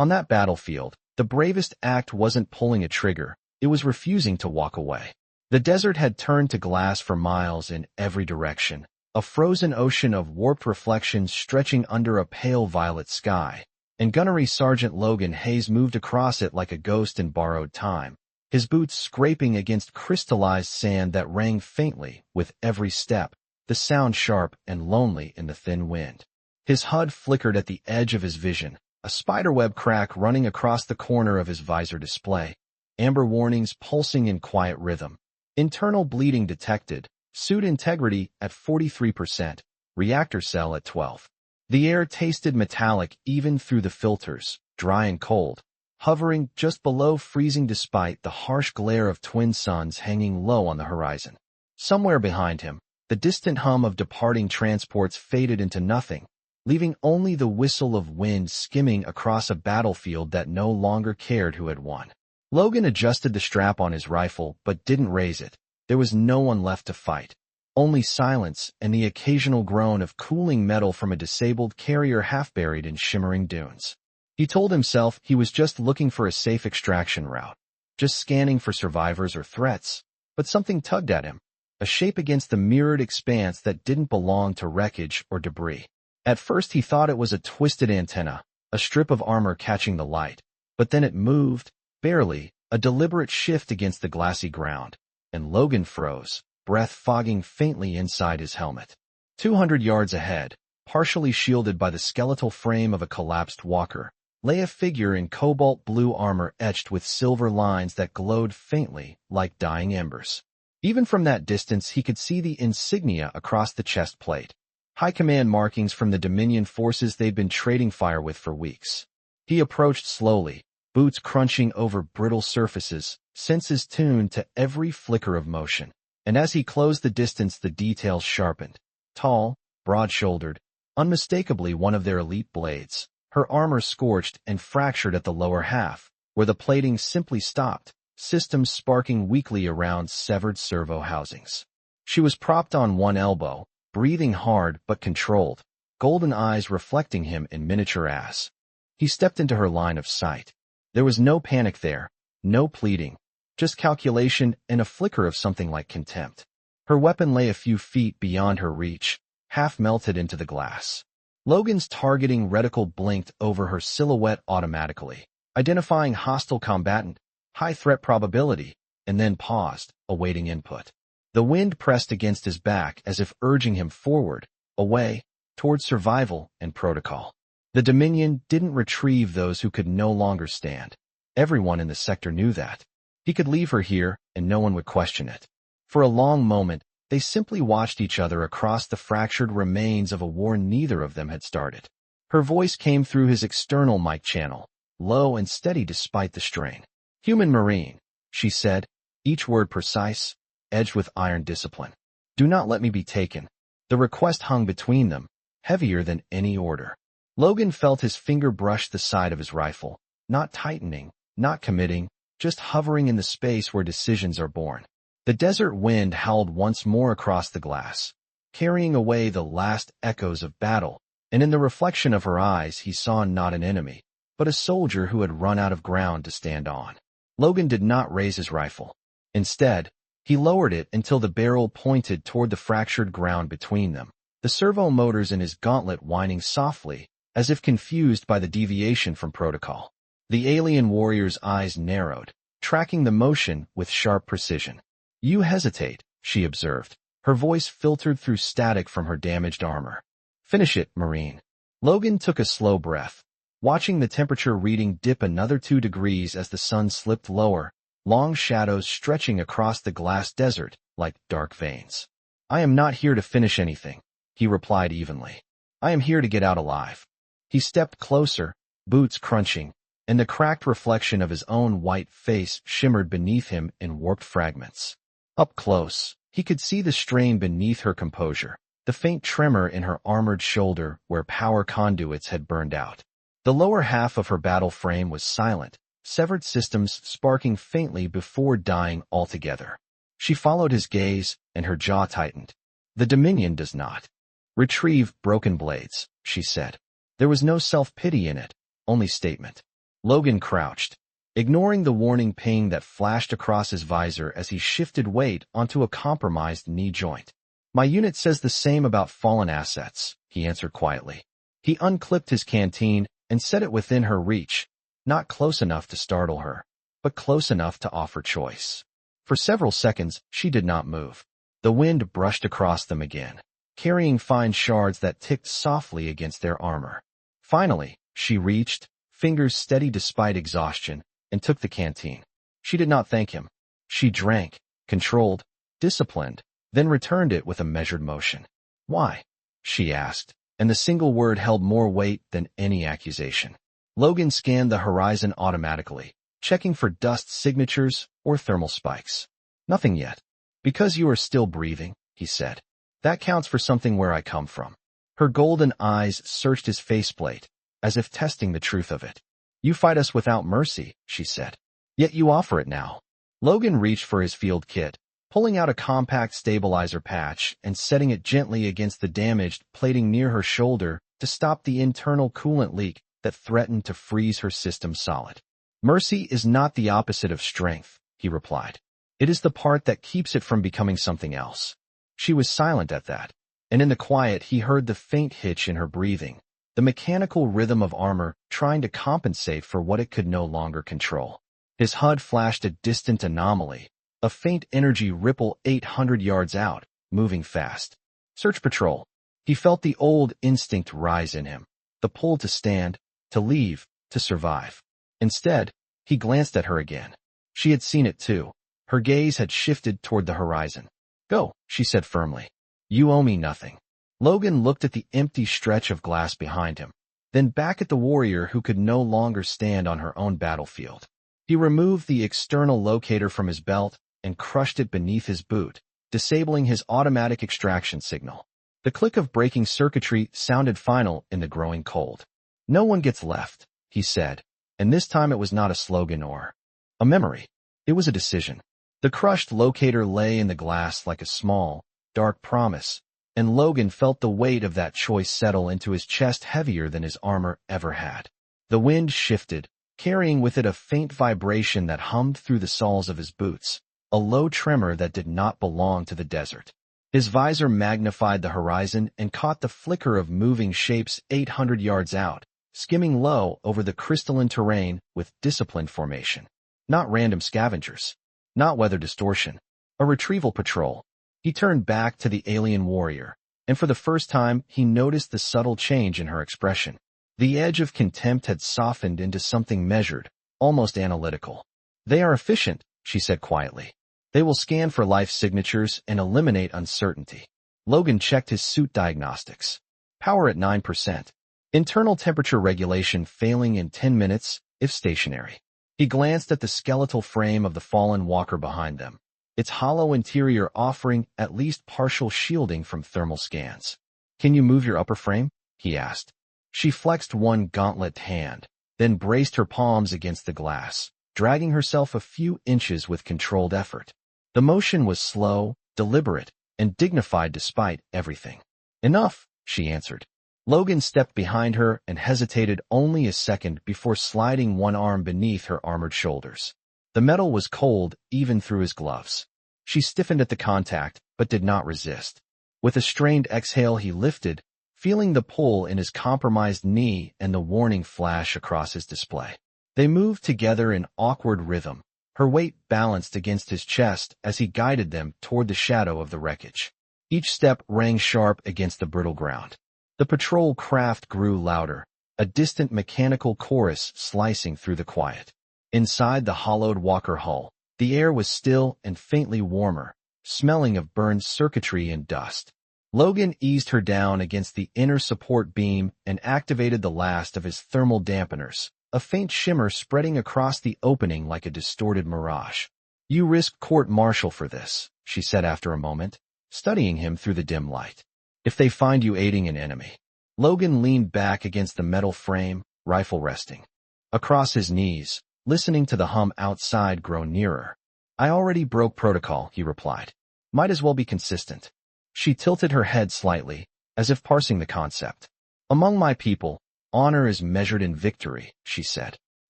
On that battlefield, the bravest act wasn't pulling a trigger, it was refusing to walk away. The desert had turned to glass for miles in every direction, a frozen ocean of warped reflections stretching under a pale violet sky, and Gunnery Sergeant Logan Hayes moved across it like a ghost in borrowed time, his boots scraping against crystallized sand that rang faintly with every step, the sound sharp and lonely in the thin wind. His HUD flickered at the edge of his vision, a spiderweb crack running across the corner of his visor display, amber warnings pulsing in quiet rhythm. Internal bleeding detected, suit integrity at 43%, reactor cell at 12. The air tasted metallic even through the filters, dry and cold, hovering just below freezing despite the harsh glare of twin suns hanging low on the horizon. Somewhere behind him, the distant hum of departing transports faded into nothing, leaving only the whistle of wind skimming across a battlefield that no longer cared who had won. Logan adjusted the strap on his rifle but didn't raise it. There was no one left to fight. Only silence and the occasional groan of cooling metal from a disabled carrier half buried in shimmering dunes. He told himself he was just looking for a safe extraction route, just scanning for survivors or threats, but something tugged at him, a shape against the mirrored expanse that didn't belong to wreckage or debris. At first he thought it was a twisted antenna, a strip of armor catching the light, but then it moved, barely, a deliberate shift against the glassy ground, and Logan froze, breath fogging faintly inside his helmet. 200 yards ahead, partially shielded by the skeletal frame of a collapsed walker, lay a figure in cobalt blue armor etched with silver lines that glowed faintly like dying embers. Even from that distance he could see the insignia across the chest plate, high command markings from the Dominion forces they'd been trading fire with for weeks. He approached slowly, boots crunching over brittle surfaces, senses tuned to every flicker of motion. And as he closed the distance, the details sharpened. Tall, broad-shouldered, unmistakably one of their elite blades, her armor scorched and fractured at the lower half, where the plating simply stopped, systems sparking weakly around severed servo housings. She was propped on one elbow, breathing hard but controlled, golden eyes reflecting him in miniature ass. He stepped into her line of sight. There was no panic there, no pleading, just calculation and a flicker of something like contempt. Her weapon lay a few feet beyond her reach, half melted into the glass. Logan's targeting reticle blinked over her silhouette automatically, identifying hostile combatant, high threat probability, and then paused, awaiting input. The wind pressed against his back as if urging him forward, away, toward survival and protocol. The Dominion didn't retrieve those who could no longer stand. Everyone in the sector knew that. He could leave her here, and no one would question it. For a long moment, they simply watched each other across the fractured remains of a war neither of them had started. Her voice came through his external mic channel, low and steady despite the strain. "Human Marine," she said, each word precise, edged with iron discipline. "Do not let me be taken." The request hung between them, heavier than any order. Logan felt his finger brush the side of his rifle, not tightening, not committing, just hovering in the space where decisions are born. The desert wind howled once more across the glass, carrying away the last echoes of battle, and in the reflection of her eyes he saw not an enemy, but a soldier who had run out of ground to stand on. Logan did not raise his rifle. Instead, he lowered it until the barrel pointed toward the fractured ground between them, the servo motors in his gauntlet whining softly, as if confused by the deviation from protocol. The alien warrior's eyes narrowed, tracking the motion with sharp precision. "You hesitate," she observed, her voice filtered through static from her damaged armor. "Finish it, Marine." Logan took a slow breath, watching the temperature reading dip another 2 degrees as the sun slipped lower, long shadows stretching across the glass desert like dark veins. "I am not here to finish anything," he replied evenly. "I am here to get out alive." He stepped closer, boots crunching, and the cracked reflection of his own white face shimmered beneath him in warped fragments. Up close, he could see the strain beneath her composure, the faint tremor in her armored shoulder where power conduits had burned out. The lower half of her battle frame was silent, severed systems sparking faintly before dying altogether. She followed his gaze, and her jaw tightened. "The Dominion does not retrieve broken blades," she said. There was no self-pity in it, only statement. Logan crouched, ignoring the warning ping that flashed across his visor as he shifted weight onto a compromised knee joint. My unit says the same about fallen assets, he answered quietly. He unclipped his canteen and set it within her reach, not close enough to startle her, but close enough to offer choice. For several seconds, she did not move. The wind brushed across them again, carrying fine shards that ticked softly against their armor. Finally, she reached, fingers steady despite exhaustion, and took the canteen. She did not thank him. She drank, controlled, disciplined, then returned it with a measured motion. Why? She asked, and the single word held more weight than any accusation. Logan scanned the horizon automatically, checking for dust signatures or thermal spikes. Nothing yet. Because you are still breathing, he said. That counts for something where I come from. Her golden eyes searched his faceplate, as if testing the truth of it. You fight us without mercy, she said. Yet you offer it now. Logan reached for his field kit, pulling out a compact stabilizer patch and setting it gently against the damaged plating near her shoulder to stop the internal coolant leak that threatened to freeze her system solid. Mercy is not the opposite of strength, he replied. It is the part that keeps it from becoming something else. She was silent at that, and in the quiet he heard the faint hitch in her breathing, the mechanical rhythm of armor trying to compensate for what it could no longer control. His HUD flashed a distant anomaly, a faint energy ripple 800 yards out, moving fast. Search patrol. He felt the old instinct rise in him, the pull to stand, to leave, to survive. Instead, he glanced at her again. She had seen it too. Her gaze had shifted toward the horizon. Go, she said firmly. You owe me nothing. Logan looked at the empty stretch of glass behind him, then back at the warrior who could no longer stand on her own battlefield. He removed the external locator from his belt and crushed it beneath his boot, disabling his automatic extraction signal. The click of breaking circuitry sounded final in the growing cold. No one gets left, he said, and this time it was not a slogan or a memory. It was a decision. The crushed locator lay in the glass like a small, dark promise, and Logan felt the weight of that choice settle into his chest heavier than his armor ever had. The wind shifted, carrying with it a faint vibration that hummed through the soles of his boots, a low tremor that did not belong to the desert. His visor magnified the horizon and caught the flicker of moving shapes 800 yards out, skimming low over the crystalline terrain with disciplined formation. Not random scavengers. Not weather distortion. A retrieval patrol. He turned back to the alien warrior, and for the first time he noticed the subtle change in her expression. The edge of contempt had softened into something measured, almost analytical. They are efficient, she said quietly. They will scan for life signatures and eliminate uncertainty. Logan checked his suit diagnostics. Power at 9%. Internal temperature regulation failing in 10 minutes, if stationary. He glanced at the skeletal frame of the fallen walker behind them, its hollow interior offering at least partial shielding from thermal scans. Can you move your upper frame? He asked. She flexed one gauntlet hand, then braced her palms against the glass, dragging herself a few inches with controlled effort. The motion was slow, deliberate, and dignified despite everything. Enough, she answered. Logan stepped behind her and hesitated only a second before sliding one arm beneath her armored shoulders. The metal was cold even through his gloves. She stiffened at the contact, but did not resist. With a strained exhale he lifted, feeling the pull in his compromised knee and the warning flash across his display. They moved together in awkward rhythm, her weight balanced against his chest as he guided them toward the shadow of the wreckage. Each step rang sharp against the brittle ground. The patrol craft grew louder, a distant mechanical chorus slicing through the quiet. Inside the hollowed walker hull, the air was still and faintly warmer, smelling of burned circuitry and dust. Logan eased her down against the inner support beam and activated the last of his thermal dampeners, a faint shimmer spreading across the opening like a distorted mirage. You risk court-martial for this, she said after a moment, studying him through the dim light. If they find you aiding an enemy. Logan leaned back against the metal frame, rifle resting. Across his knees, listening to the hum outside grow nearer. I already broke protocol, he replied. Might as well be consistent. She tilted her head slightly, as if parsing the concept. Among my people, honor is measured in victory, she said.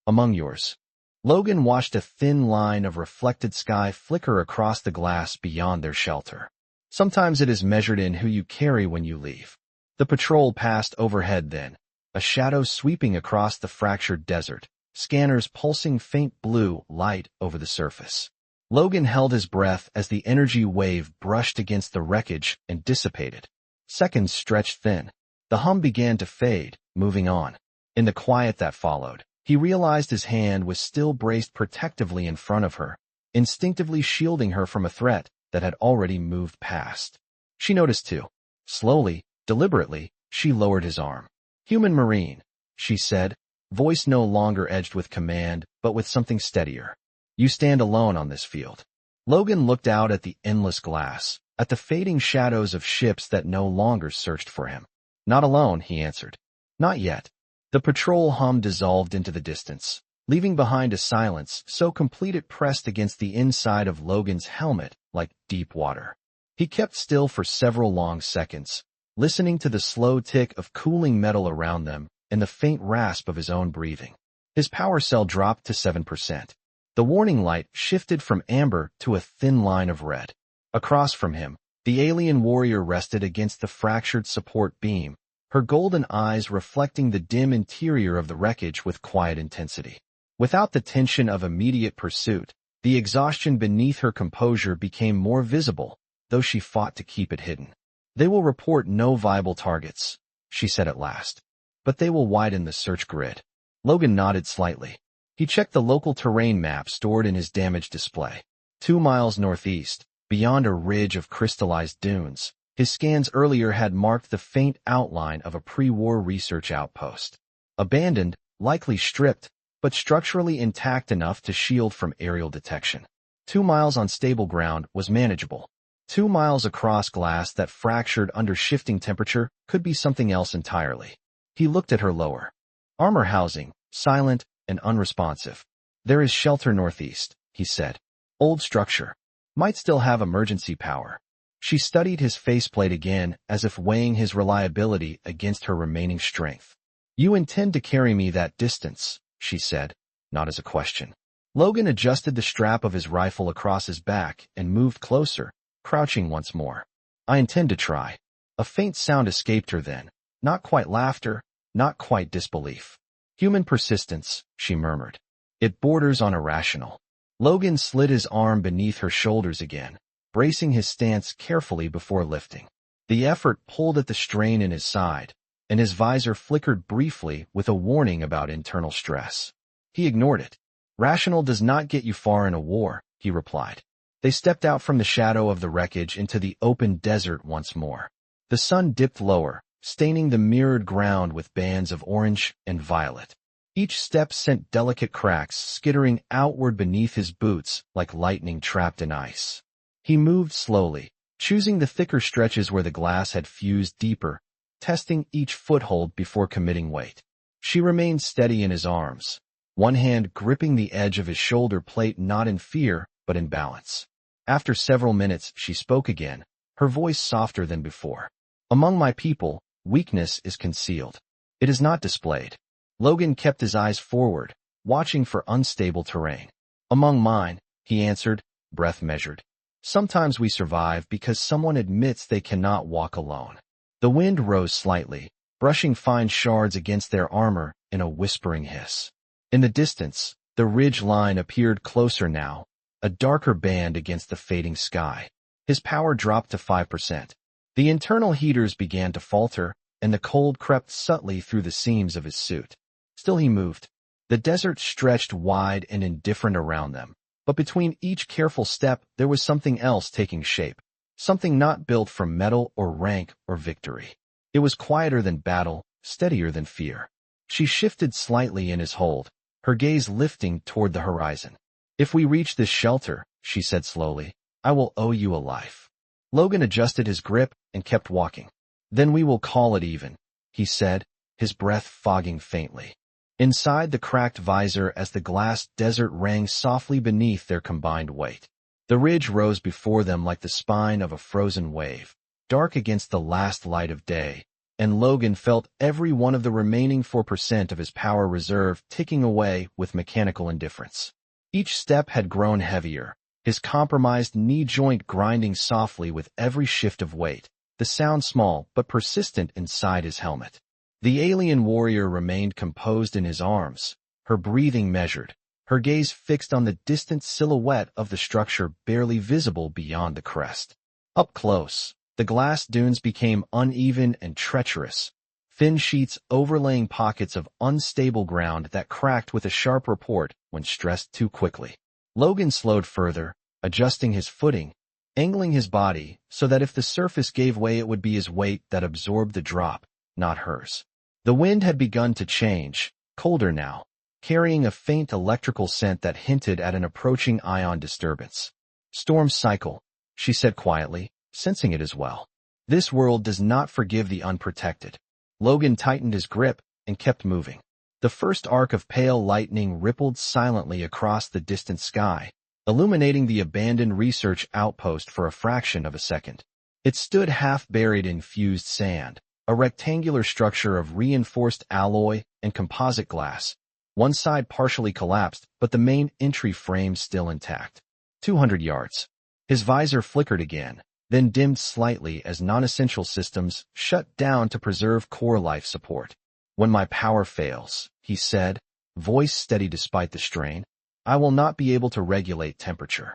Among yours. Logan watched a thin line of reflected sky flicker across the glass beyond their shelter. Sometimes it is measured in who you carry when you leave. The patrol passed overhead then, a shadow sweeping across the fractured desert, scanners pulsing faint blue light over the surface. Logan held his breath as the energy wave brushed against the wreckage and dissipated. Seconds stretched thin. The hum began to fade, moving on. In the quiet that followed, he realized his hand was still braced protectively in front of her, instinctively shielding her from a threat that had already moved past. She noticed too. Slowly, deliberately, she lowered his arm. "Human Marine," she said, voice no longer edged with command, but with something steadier. "You stand alone on this field." Logan looked out at the endless glass, at the fading shadows of ships that no longer searched for him. "Not alone," he answered. "Not yet." The patrol hum dissolved into the distance, leaving behind a silence so complete it pressed against the inside of Logan's helmet like deep water. He kept still for several long seconds, listening to the slow tick of cooling metal around them and the faint rasp of his own breathing. His power cell dropped to 7%. The warning light shifted from amber to a thin line of red. Across from him, the alien warrior rested against the fractured support beam, her golden eyes reflecting the dim interior of the wreckage with quiet intensity. Without the tension of immediate pursuit, the exhaustion beneath her composure became more visible, though she fought to keep it hidden. "They will report no viable targets," she said at last. "But they will widen the search grid." Logan nodded slightly. He checked the local terrain map stored in his damaged display. 2 miles northeast, beyond a ridge of crystallized dunes, his scans earlier had marked the faint outline of a pre-war research outpost. Abandoned, likely stripped, but structurally intact enough to shield from aerial detection. 2 miles on stable ground was manageable. 2 miles across glass that fractured under shifting temperature could be something else entirely. He looked at her lower. "Armor housing, silent and unresponsive. There is shelter northeast," he said. "Old structure. Might still have emergency power." She studied his faceplate again as if weighing his reliability against her remaining strength. "You intend to carry me that distance," she said, not as a question. Logan adjusted the strap of his rifle across his back and moved closer, crouching once more. "I intend to try." A faint sound escaped her then, not quite laughter, not quite disbelief. "Human persistence," she murmured. "It borders on irrational." Logan slid his arm beneath her shoulders again, bracing his stance carefully before lifting. The effort pulled at the strain in his side, and his visor flickered briefly with a warning about internal stress. He ignored it. "Rational does not get you far in a war," he replied. They stepped out from the shadow of the wreckage into the open desert once more. The sun dipped lower, staining the mirrored ground with bands of orange and violet. Each step sent delicate cracks skittering outward beneath his boots like lightning trapped in ice. He moved slowly, choosing the thicker stretches where the glass had fused deeper, testing each foothold before committing weight. She remained steady in his arms, one hand gripping the edge of his shoulder plate not in fear, but in balance. After several minutes, she spoke again, her voice softer than before. "Among my people, weakness is concealed. It is not displayed." Logan kept his eyes forward, watching for unstable terrain. "Among mine," he answered, breath measured. "Sometimes we survive because someone admits they cannot walk alone." The wind rose slightly, brushing fine shards against their armor in a whispering hiss. In the distance, the ridge line appeared closer now, a darker band against the fading sky. His power dropped to 5%. The internal heaters began to falter, and the cold crept subtly through the seams of his suit. Still he moved. The desert stretched wide and indifferent around them, but between each careful step there was something else taking shape, something not built from metal or rank or victory. It was quieter than battle, steadier than fear. She shifted slightly in his hold, her gaze lifting toward the horizon. "If we reach this shelter," she said slowly, "I will owe you a life." Logan adjusted his grip and kept walking. "Then we will call it even," he said, his breath fogging faintly. Inside the cracked visor as the glass desert rang softly beneath their combined weight. The ridge rose before them like the spine of a frozen wave, dark against the last light of day, and Logan felt every one of the remaining 4% of his power reserve ticking away with mechanical indifference. Each step had grown heavier, his compromised knee joint grinding softly with every shift of weight, the sound small but persistent inside his helmet. The alien warrior remained composed in his arms, her breathing measured, her gaze fixed on the distant silhouette of the structure barely visible beyond the crest. Up close, the glass dunes became uneven and treacherous, thin sheets overlaying pockets of unstable ground that cracked with a sharp report when stressed too quickly. Logan slowed further, adjusting his footing, angling his body so that if the surface gave way it would be his weight that absorbed the drop, not hers. The wind had begun to change, colder now, carrying a faint electrical scent that hinted at an approaching ion disturbance. "Storm cycle," she said quietly, sensing it as well. "This world does not forgive the unprotected." Logan tightened his grip and kept moving. The first arc of pale lightning rippled silently across the distant sky, illuminating the abandoned research outpost for a fraction of a second. It stood half buried in fused sand, a rectangular structure of reinforced alloy and composite glass. One side partially collapsed, but the main entry frame still intact. 200 yards. His visor flickered again, then dimmed slightly as non-essential systems shut down to preserve core life support. "When my power fails," he said, voice steady despite the strain, "I will not be able to regulate temperature."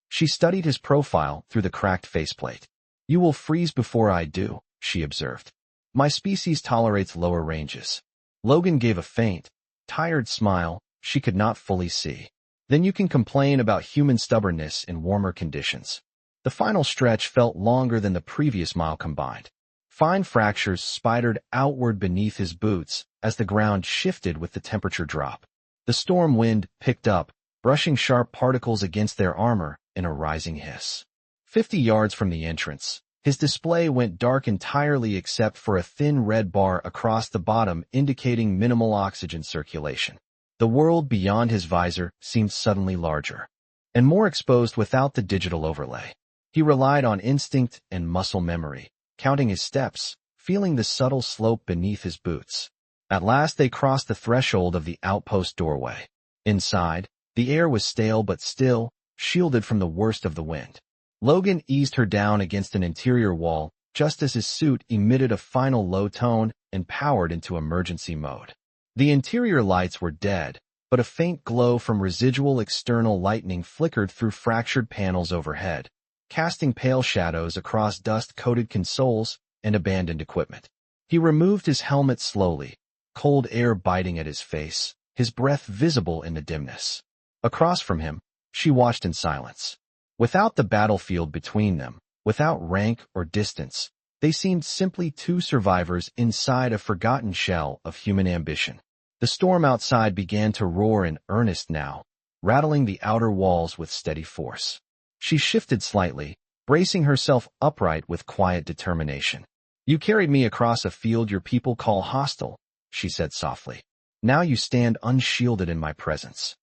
She studied his profile through the cracked faceplate. "You will freeze before I do," she observed. "My species tolerates lower ranges." Logan gave a faint, tired smile she could not fully see. "Then you can complain about human stubbornness in warmer conditions." The final stretch felt longer than the previous mile combined. Fine fractures spidered outward beneath his boots as the ground shifted with the temperature drop. The storm wind picked up, brushing sharp particles against their armor in a rising hiss. 50 yards from the entrance, his display went dark entirely except for a thin red bar across the bottom indicating minimal oxygen circulation. The world beyond his visor seemed suddenly larger and more exposed without the digital overlay. He relied on instinct and muscle memory, counting his steps, feeling the subtle slope beneath his boots. At last they crossed the threshold of the outpost doorway. Inside, the air was stale but still, shielded from the worst of the wind. Logan eased her down against an interior wall, just as his suit emitted a final low tone and powered into emergency mode. The interior lights were dead, but a faint glow from residual external lightning flickered through fractured panels overhead, casting pale shadows across dust-coated consoles and abandoned equipment. He removed his helmet slowly, cold air biting at his face, his breath visible in the dimness. Across from him, she watched in silence. Without the battlefield between them, without rank or distance, they seemed simply two survivors inside a forgotten shell of human ambition. The storm outside began to roar in earnest now, rattling the outer walls with steady force. She shifted slightly, bracing herself upright with quiet determination. "You carried me across a field your people call hostile," she said softly. "Now you stand unshielded in my presence."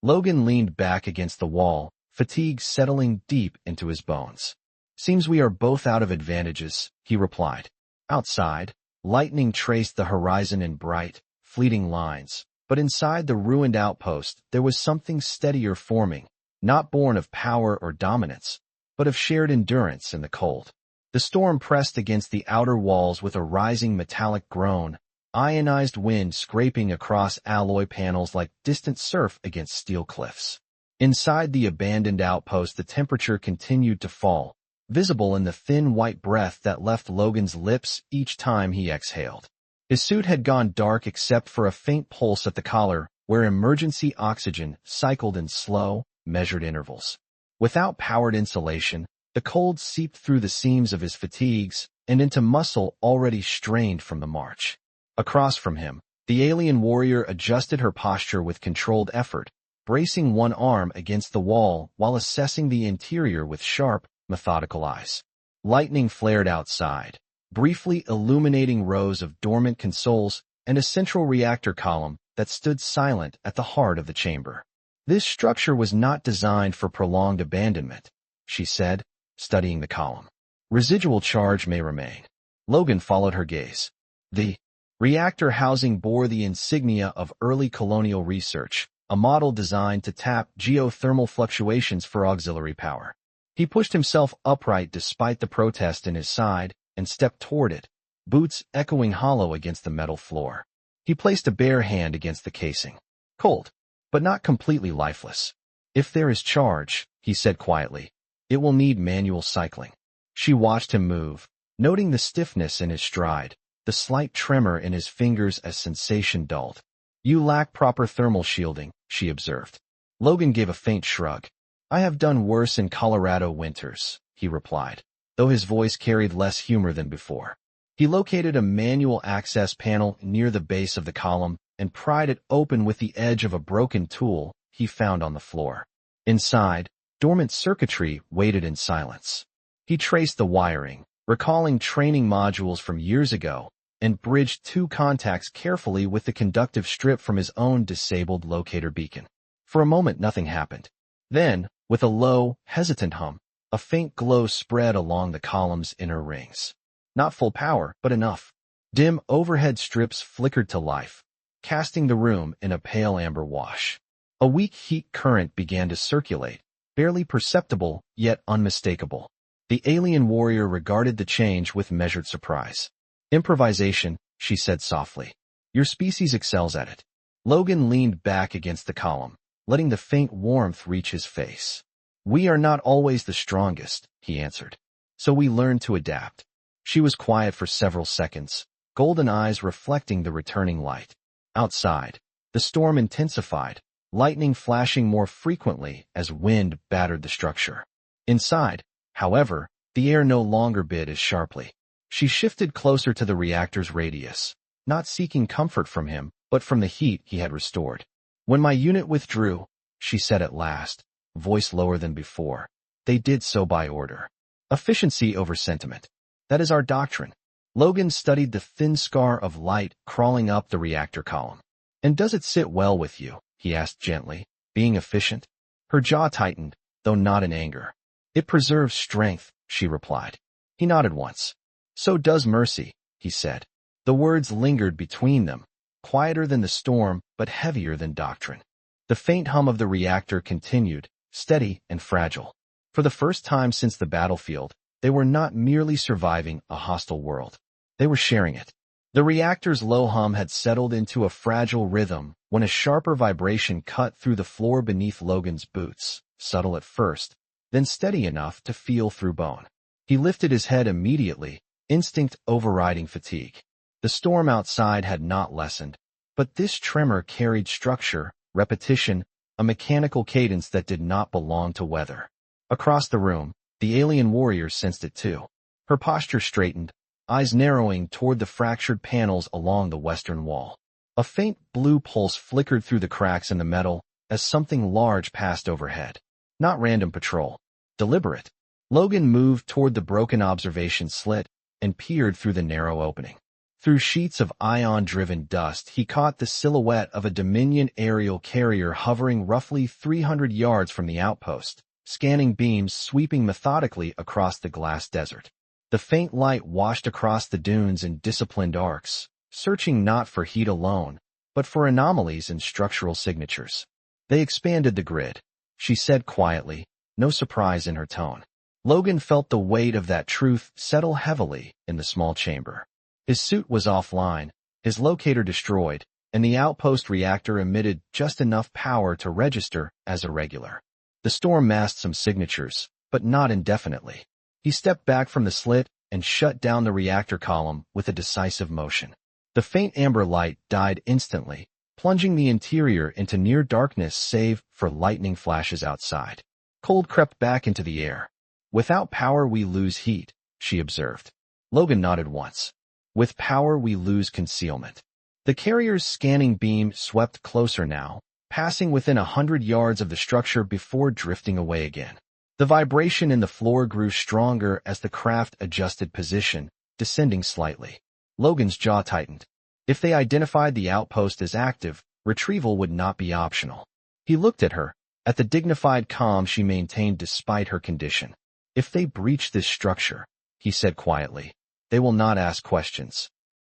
Logan leaned back against the wall, fatigue settling deep into his bones. "Seems we are both out of advantages," he replied. Outside, lightning traced the horizon in bright, fleeting lines, but inside the ruined outpost there was something steadier forming, not born of power or dominance, but of shared endurance in the cold. The storm pressed against the outer walls with a rising metallic groan, ionized wind scraping across alloy panels like distant surf against steel cliffs. Inside the abandoned outpost the temperature continued to fall, visible in the thin white breath that left Logan's lips each time he exhaled. His suit had gone dark except for a faint pulse at the collar, where emergency oxygen cycled in slow, measured intervals. Without powered insulation, the cold seeped through the seams of his fatigues and into muscle already strained from the march. Across from him, the alien warrior adjusted her posture with controlled effort, bracing one arm against the wall while assessing the interior with sharp, methodical eyes. Lightning flared outside, briefly illuminating rows of dormant consoles and a central reactor column that stood silent at the heart of the chamber. "This structure was not designed for prolonged abandonment," she said, studying the column. "Residual charge may remain." Logan followed her gaze. The reactor housing bore the insignia of early colonial research, a model designed to tap geothermal fluctuations for auxiliary power. He pushed himself upright despite the protest in his side and stepped toward it, boots echoing hollow against the metal floor. He placed a bare hand against the casing. Cold, but not completely lifeless. If there is charge, he said quietly, it will need manual cycling. She watched him move, noting the stiffness in his stride, the slight tremor in his fingers as sensation dulled. You lack proper thermal shielding, she observed. Logan gave a faint shrug. I have done worse in Colorado winters, he replied, though his voice carried less humor than before. He located a manual access panel near the base of the column and pried it open with the edge of a broken tool he found on the floor. Inside, dormant circuitry waited in silence. He traced the wiring, recalling training modules from years ago, and bridged two contacts carefully with the conductive strip from his own disabled locator beacon. For a moment nothing happened. Then, with a low, hesitant hum, a faint glow spread along the column's inner rings. Not full power, but enough. Dim overhead strips flickered to life, casting the room in a pale amber wash. A weak heat current began to circulate, barely perceptible, yet unmistakable. The alien warrior regarded the change with measured surprise. Improvisation, she said softly. Your species excels at it. Logan leaned back against the column, letting the faint warmth reach his face. We are not always the strongest, he answered. So we learn to adapt. She was quiet for several seconds, golden eyes reflecting the returning light. Outside, the storm intensified, lightning flashing more frequently as wind battered the structure. Inside, however, the air no longer bit as sharply. She shifted closer to the reactor's radius, not seeking comfort from him, but from the heat he had restored. When my unit withdrew, she said at last, voice lower than before, they did so by order. Efficiency over sentiment. That is our doctrine. Logan studied the thin scar of light crawling up the reactor column. And does it sit well with you? He asked gently, being efficient. Her jaw tightened, though not in anger. It preserves strength, she replied. He nodded once. So does mercy, he said. The words lingered between them, quieter than the storm, but heavier than doctrine. The faint hum of the reactor continued, steady and fragile. For the first time since the battlefield, they were not merely surviving a hostile world. They were sharing it. The reactor's low hum had settled into a fragile rhythm when a sharper vibration cut through the floor beneath Logan's boots, subtle at first, then steady enough to feel through bone. He lifted his head immediately, instinct overriding fatigue. The storm outside had not lessened, but this tremor carried structure, repetition, a mechanical cadence that did not belong to weather. Across the room, the alien warrior sensed it too. Her posture straightened, eyes narrowing toward the fractured panels along the western wall. A faint blue pulse flickered through the cracks in the metal as something large passed overhead. Not random patrol. Deliberate. Logan moved toward the broken observation slit and peered through the narrow opening. Through sheets of ion-driven dust, he caught the silhouette of a Dominion aerial carrier hovering roughly 300 yards from the outpost, scanning beams sweeping methodically across the glass desert. The faint light washed across the dunes in disciplined arcs, searching not for heat alone, but for anomalies and structural signatures. They expanded the grid, she said quietly, no surprise in her tone. Logan felt the weight of that truth settle heavily in the small chamber. His suit was offline, his locator destroyed, and the outpost reactor emitted just enough power to register as irregular. The storm masked some signatures, but not indefinitely. He stepped back from the slit and shut down the reactor column with a decisive motion. The faint amber light died instantly, plunging the interior into near darkness save for lightning flashes outside. Cold crept back into the air. Without power we lose heat, she observed. Logan nodded once. With power we lose concealment. The carrier's scanning beam swept closer now, passing within 100 yards of the structure before drifting away again. The vibration in the floor grew stronger as the craft adjusted position, descending slightly. Logan's jaw tightened. If they identified the outpost as active, retrieval would not be optional. He looked at her, at the dignified calm she maintained despite her condition. If they breach this structure, he said quietly, they will not ask questions.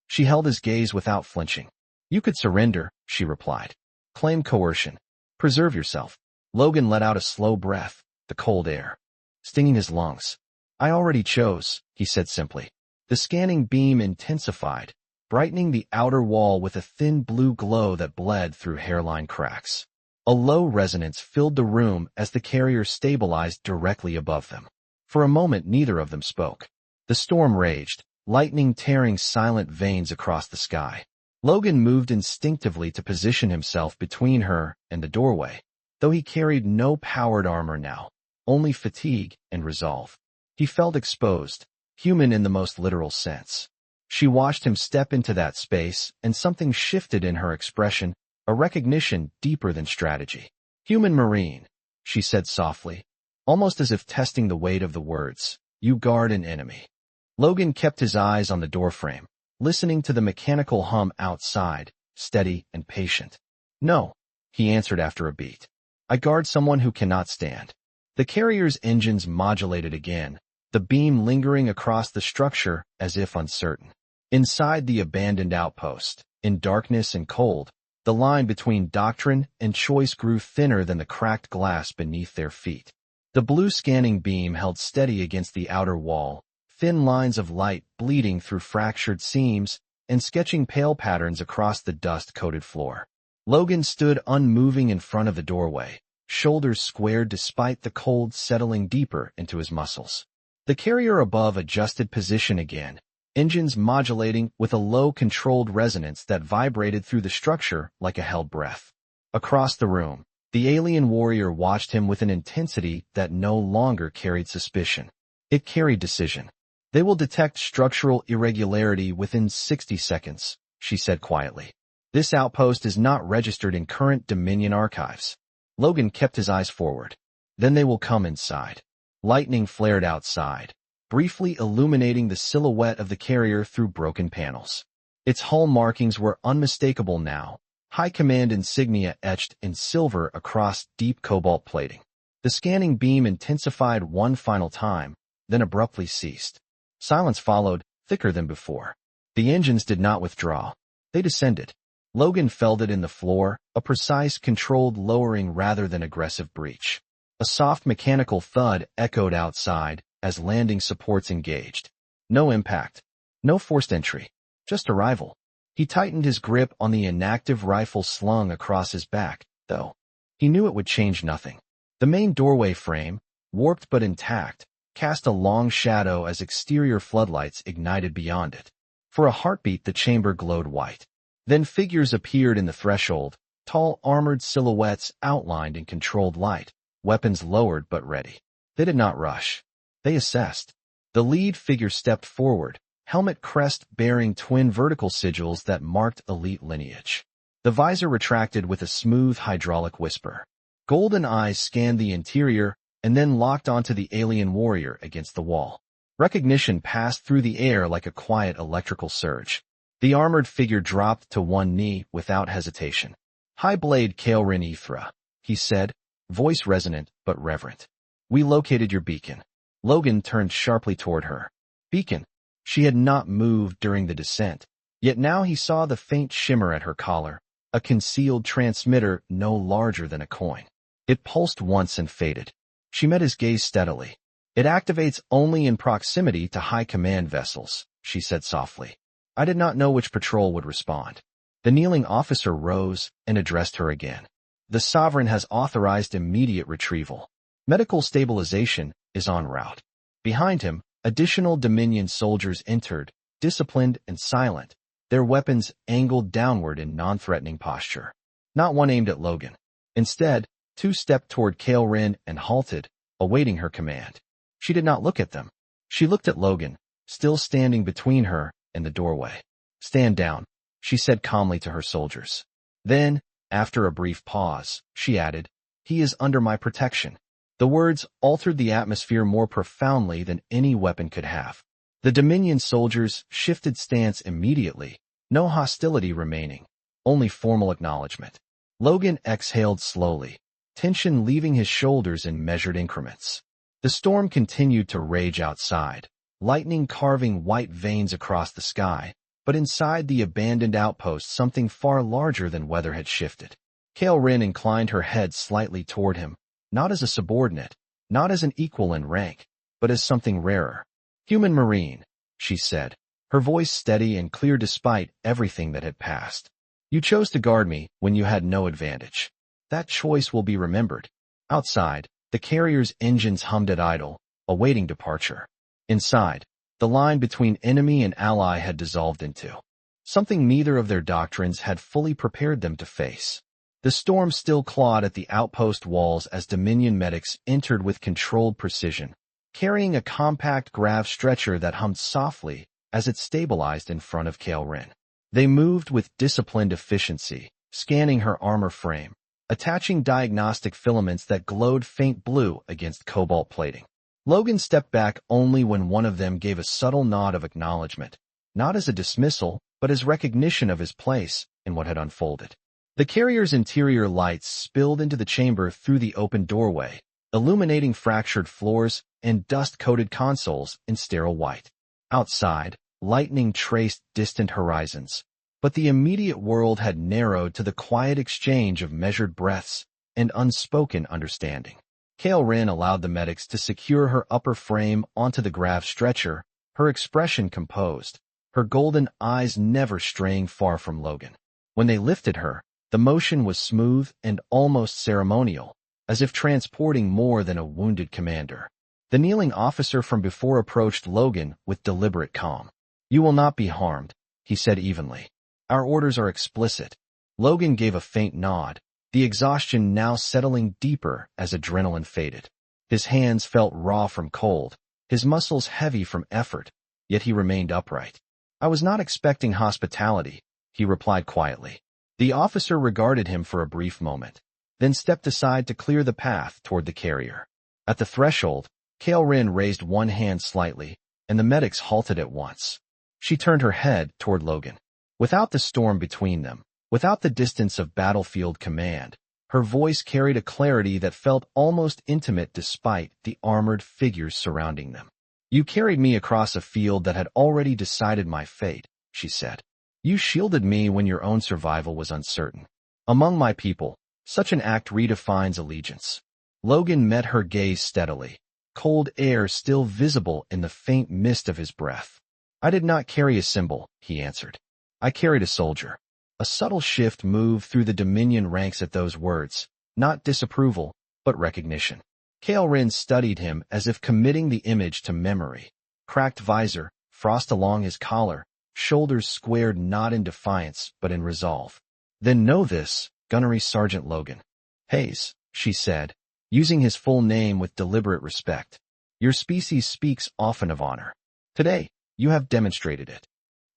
She held his gaze without flinching. You could surrender, she replied. Claim coercion. Preserve yourself. Logan let out a slow breath, the cold air stinging his lungs. I already chose, he said simply. The scanning beam intensified, brightening the outer wall with a thin blue glow that bled through hairline cracks. A low resonance filled the room as the carrier stabilized directly above them. For a moment neither of them spoke. The storm raged, lightning tearing silent veins across the sky. Logan moved instinctively to position himself between her and the doorway, though he carried no powered armor now, only fatigue and resolve. He felt exposed, human in the most literal sense. She watched him step into that space, and something shifted in her expression, a recognition deeper than strategy. Human Marine, she said softly, almost as if testing the weight of the words. You guard an enemy. Logan kept his eyes on the doorframe, listening to the mechanical hum outside, steady and patient. No, he answered after a beat. I guard someone who cannot stand. The carrier's engines modulated again, the beam lingering across the structure as if uncertain. Inside the abandoned outpost, in darkness and cold, the line between doctrine and choice grew thinner than the cracked glass beneath their feet. The blue scanning beam held steady against the outer wall, thin lines of light bleeding through fractured seams and sketching pale patterns across the dust-coated floor. Logan stood unmoving in front of the doorway, shoulders squared despite the cold settling deeper into his muscles. The carrier above adjusted position again, engines modulating with a low controlled resonance that vibrated through the structure like a held breath. Across the room, the alien warrior watched him with an intensity that no longer carried suspicion. It carried decision. They will detect structural irregularity within 60 seconds, she said quietly. This outpost is not registered in current Dominion archives. Logan kept his eyes forward. Then they will come inside. Lightning flared outside, briefly illuminating the silhouette of the carrier through broken panels. Its hull markings were unmistakable now, High Command insignia etched in silver across deep cobalt plating. The scanning beam intensified one final time, then abruptly ceased. Silence followed, thicker than before. The engines did not withdraw. They descended. Logan felt it in the floor, a precise, controlled lowering rather than aggressive breach. A soft mechanical thud echoed outside as landing supports engaged. No impact. No forced entry. Just arrival. He tightened his grip on the inactive rifle slung across his back, though. He knew it would change nothing. The main doorway frame, warped but intact, cast a long shadow as exterior floodlights ignited beyond it. For a heartbeat the chamber glowed white. Then figures appeared in the threshold, tall armored silhouettes outlined in controlled light, weapons lowered but ready. They did not rush. They assessed. The lead figure stepped forward, helmet crest bearing twin vertical sigils that marked elite lineage. The visor retracted with a smooth hydraulic whisper. Golden eyes scanned the interior and then locked onto the alien warrior against the wall. Recognition passed through the air like a quiet electrical surge. The armored figure dropped to one knee without hesitation. High Blade Kaelrin Ithra, he said, voice resonant but reverent. We located your beacon. Logan turned sharply toward her. Beacon. She had not moved during the descent, yet now he saw the faint shimmer at her collar, a concealed transmitter no larger than a coin. It pulsed once and faded. She met his gaze steadily. It activates only in proximity to high command vessels, she said softly. I did not know which patrol would respond. The kneeling officer rose and addressed her again. The Sovereign has authorized immediate retrieval. Medical stabilization is en route. Behind him, additional Dominion soldiers entered, disciplined and silent, their weapons angled downward in non-threatening posture. Not one aimed at Logan. Instead, two stepped toward Kaelrin and halted, awaiting her command. She did not look at them. She looked at Logan, still standing between her and the doorway. Stand down, she said calmly to her soldiers. Then, after a brief pause, she added, he is under my protection. The words altered the atmosphere more profoundly than any weapon could have. The Dominion soldiers shifted stance immediately, no hostility remaining, only formal acknowledgement. Logan exhaled slowly, tension leaving his shoulders in measured increments. The storm continued to rage outside, lightning carving white veins across the sky, But inside the abandoned outpost, something far larger than weather had shifted. Kael'ren inclined her head slightly toward him, not as a subordinate, not as an equal in rank, but as something rarer. "Human Marine," she said, her voice steady and clear despite everything that had passed. "You chose to guard me when you had no advantage. That choice will be remembered." Outside, the carrier's engines hummed at idle, awaiting departure. Inside, the line between enemy and ally had dissolved into something neither of their doctrines had fully prepared them to face. The storm still clawed at the outpost walls as Dominion medics entered with controlled precision, carrying a compact grav stretcher that hummed softly as it stabilized in front of Kael'ren. They moved with disciplined efficiency, scanning her armor frame, attaching diagnostic filaments that glowed faint blue against cobalt plating. Logan stepped back only when one of them gave a subtle nod of acknowledgement, not as a dismissal, but as recognition of his place in what had unfolded. The carrier's interior lights spilled into the chamber through the open doorway, illuminating fractured floors and dust-coated consoles in sterile white. Outside, lightning traced distant horizons, but the immediate world had narrowed to the quiet exchange of measured breaths and unspoken understanding. Kael'ren allowed the medics to secure her upper frame onto the grav stretcher, her expression composed, her golden eyes never straying far from Logan. When they lifted her, the motion was smooth and almost ceremonial, as if transporting more than a wounded commander. The kneeling officer from before approached Logan with deliberate calm. "You will not be harmed," he said evenly. "Our orders are explicit." Logan gave a faint nod, the exhaustion now settling deeper as adrenaline faded. His hands felt raw from cold, his muscles heavy from effort, yet he remained upright. "I was not expecting hospitality," he replied quietly. The officer regarded him for a brief moment, then stepped aside to clear the path toward the carrier. At the threshold, Kael'ren raised one hand slightly, and the medics halted at once. She turned her head toward Logan. Without the storm between them, without the distance of battlefield command, her voice carried a clarity that felt almost intimate despite the armored figures surrounding them. "You carried me across a field that had already decided my fate," she said. "You shielded me when your own survival was uncertain. Among my people, such an act redefines allegiance." Logan met her gaze steadily, cold air still visible in the faint mist of his breath. "I did not carry a symbol," he answered. "I carried a soldier." A subtle shift moved through the Dominion ranks at those words, not disapproval, but recognition. Kael'ren studied him as if committing the image to memory. Cracked visor, frost along his collar, shoulders squared not in defiance but in resolve. "Then know this, Gunnery Sergeant Logan Hayes," she said, using his full name with deliberate respect. "Your species speaks often of honor. Today, you have demonstrated it."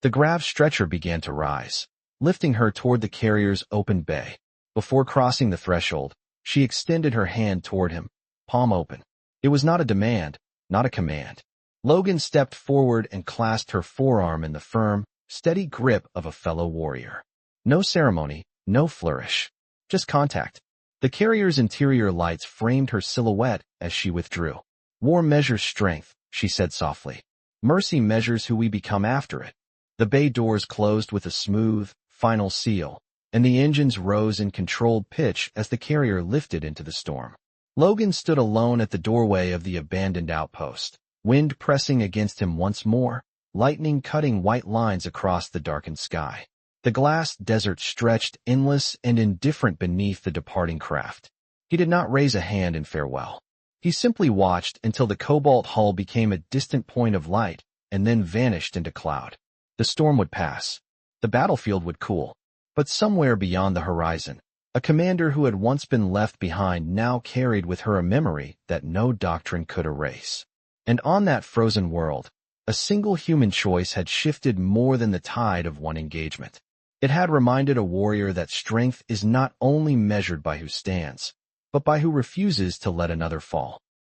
The grav stretcher began to rise, lifting her toward the carrier's open bay. Before crossing the threshold, she extended her hand toward him, palm open. It was not a demand, not a command. Logan stepped forward and clasped her forearm in the firm, steady grip of a fellow warrior. No ceremony, no flourish, just contact. The carrier's interior lights framed her silhouette as she withdrew. "War measures strength," she said softly. "Mercy measures who we become after it." The bay doors closed with a smooth, final seal, and the engines rose in controlled pitch as the carrier lifted into the storm. Logan stood alone at the doorway of the abandoned outpost, wind pressing against him once more, lightning cutting white lines across the darkened sky. The glass desert stretched endless and indifferent beneath the departing craft. He did not raise a hand in farewell. He simply watched until the cobalt hull became a distant point of light and then vanished into cloud. The storm would pass. The battlefield would cool. But somewhere beyond the horizon, a commander who had once been left behind now carried with her a memory that no doctrine could erase. And on that frozen world, a single human choice had shifted more than the tide of one engagement. It had reminded a warrior that strength is not only measured by who stands, but by who refuses to let another fall.